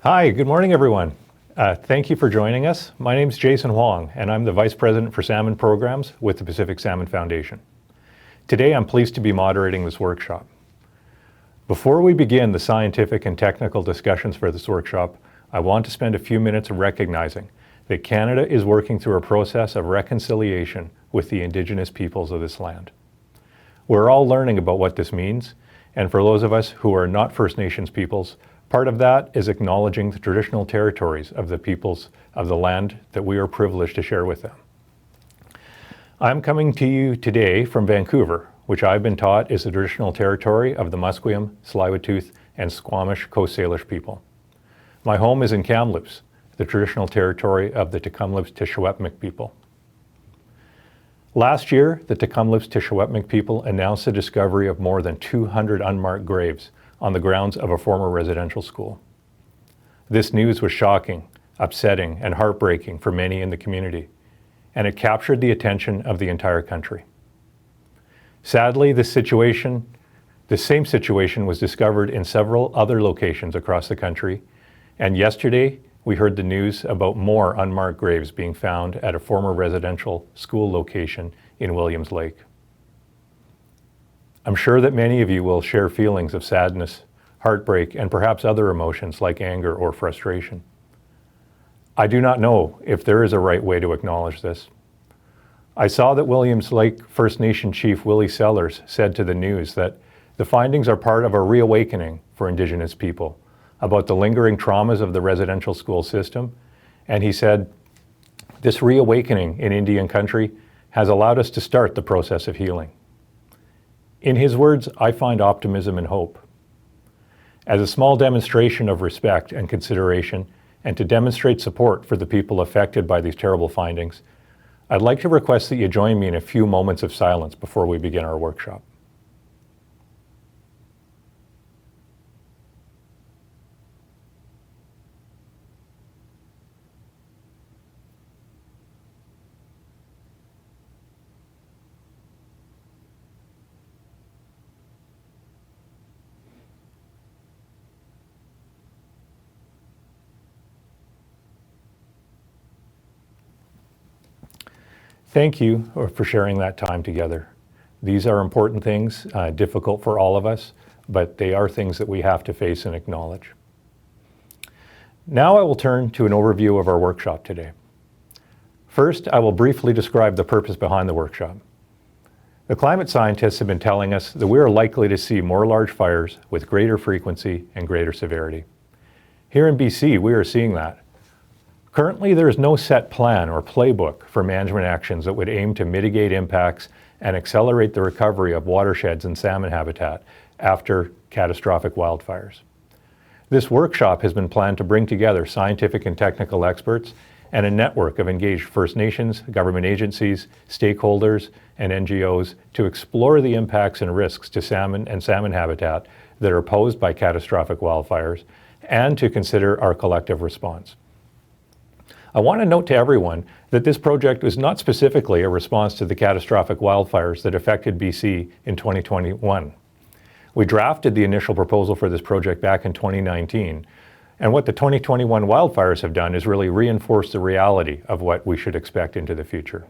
Hi, good morning, everyone. Thank you for joining us. My name is Jason Hwang, and I'm the Vice President for Salmon Programs with the Pacific Salmon Foundation. Today, I'm pleased to be moderating this workshop. Before we begin the scientific and technical discussions for this workshop, I want to spend a few minutes recognizing that Canada is working through a process of reconciliation with the Indigenous peoples of this land. We're all learning about what this means, and for those of us who are not First Nations peoples, part of that is acknowledging the traditional territories of the peoples of the land that we are privileged to share with them. I'm coming to you today from Vancouver, which I've been taught is the traditional territory of the Musqueam, Tsleil-Waututh, and Squamish Coast Salish people. My home is in Kamloops, the traditional territory of the Tk'emlúps-Te-Secwépemc people. Last year, the Tk'emlúps-Te-Secwépemc people announced the discovery of more than 200 unmarked graves on the grounds of a former residential school. This news was shocking, upsetting, and heartbreaking for many in the community, and it captured the attention of the entire country. Sadly, the same situation was discovered in several other locations across the country, and yesterday we heard the news about more unmarked graves being found at a former residential school location in Williams Lake. I'm sure that many of you will share feelings of sadness, heartbreak, and perhaps other emotions like anger or frustration. I do not know if there is a right way to acknowledge this. I saw that Williams Lake First Nation Chief Willie Sellers said to the news that the findings are part of a reawakening for Indigenous people about the lingering traumas of the residential school system, and he said, "This reawakening in Indian country has allowed us to start the process of healing." In his words, I find optimism and hope. As a small demonstration of respect and consideration, and to demonstrate support for the people affected by these terrible findings, I'd like to request that you join me in a few moments of silence before we begin our workshop. Thank you for sharing that time together. These are important things, difficult for all of us, but they are things that we have to face and acknowledge. Now I will turn to an overview of our workshop today. First, I will briefly describe the purpose behind the workshop. The climate scientists have been telling us that we are likely to see more large fires with greater frequency and greater severity. Here in BC, we are seeing that. Currently, there is no set plan or playbook for management actions that would aim to mitigate impacts and accelerate the recovery of watersheds and salmon habitat after catastrophic wildfires. This workshop has been planned to bring together scientific and technical experts and a network of engaged First Nations, government agencies, stakeholders, and NGOs to explore the impacts and risks to salmon and salmon habitat that are posed by catastrophic wildfires and to consider our collective response. I want to note to everyone that this project was not specifically a response to the catastrophic wildfires that affected BC in 2021. We drafted the initial proposal for this project back in 2019, and what the 2021 wildfires have done is really reinforce the reality of what we should expect into the future.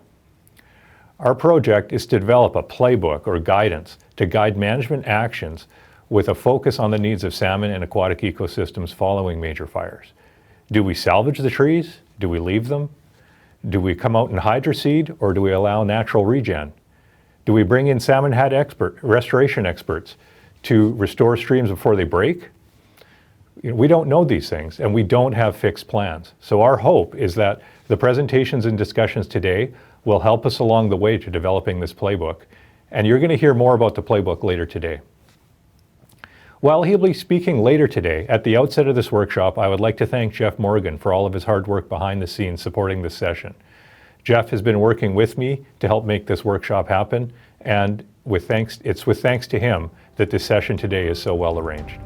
Our project is to develop a playbook or guidance to guide management actions with a focus on the needs of salmon and aquatic ecosystems following major fires. Do we salvage the trees? Do we leave them? Do we come out and hydroseed, or do we allow natural regen? Do we bring in salmon restoration experts to restore streams before they break? We don't know these things, and we don't have fixed plans. So our hope is that the presentations and discussions today will help us along the way to developing this playbook, and you're going to hear more about the playbook later today. While he'll be speaking later today, at the outset of this workshop, I would like to thank Jeff Morgan for all of his hard work behind the scenes supporting this session. Jeff has been working with me to help make this workshop happen, and it's with thanks to him that this session today is so well arranged.